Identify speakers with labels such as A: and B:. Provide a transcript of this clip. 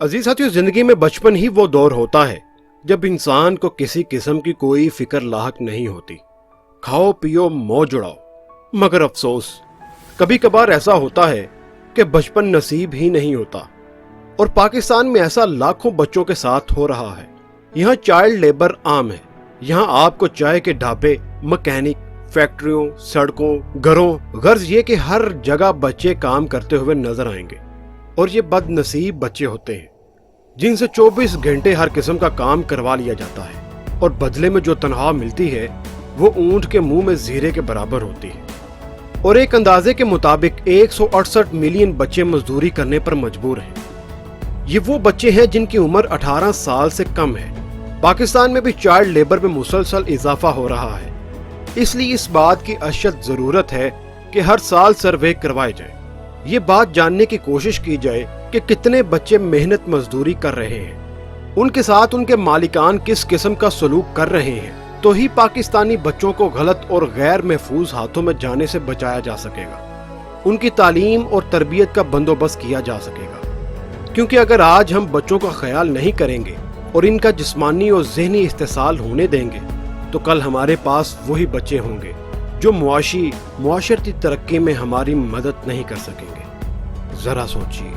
A: अजीज साथियों, जिंदगी में बचपन ही वो दौर होता है जब इंसान को किसी किस्म की कोई फिक्र लाहक नहीं होती। खाओ पियो मौज उड़ाओ। मगर अफसोस, कभी कभार ऐसा होता है कि बचपन नसीब ही नहीं होता। और पाकिस्तान में ऐसा लाखों बच्चों के साथ हो रहा है। यहाँ चाइल्ड लेबर आम है। यहाँ आपको चाय के ढाबे, मैकेनिक, फैक्ट्रियों, सड़कों, घरों, गर्ज ये कि हर जगह बच्चे काम करते हुए नजर आएंगे। और ये बदनसीब बच्चे होते हैं जिनसे 24 घंटे हर किस्म का काम करवा लिया जाता है और बदले में जो तनख्वाह मिलती है वो ऊंट के मुंह में जीरे के बराबर होती है। और एक अंदाजे के मुताबिक 168 मिलियन बच्चे मजदूरी करने पर मजबूर हैं। ये वो बच्चे हैं जिनकी उम्र 18 साल से कम है। पाकिस्तान में भी चाइल्ड लेबर में मुसलसल इजाफा हो रहा है। इसलिए इस बात की अशद जरूरत है कि हर साल सर्वे करवाए जाए। ये बात जानने की कोशिश की जाए कि कितने बच्चे मेहनत मजदूरी कर रहे हैं, उनके साथ उनके मालिकान किस किस्म का सलूक कर रहे हैं, तो ही पाकिस्तानी बच्चों को गलत और गैर महफूज हाथों में जाने से बचाया जा सकेगा। उनकी तालीम और तरबियत का बंदोबस्त किया जा सकेगा। क्योंकि अगर आज हम बच्चों का ख्याल नहीं करेंगे और इनका जिस्मानी और जहनी इस्तेसाल होने देंगे तो कल हमारे पास वही बच्चे होंगे जो मुआशरती तरक्की में हमारी मदद नहीं कर सकेंगे। जरा सोचिए।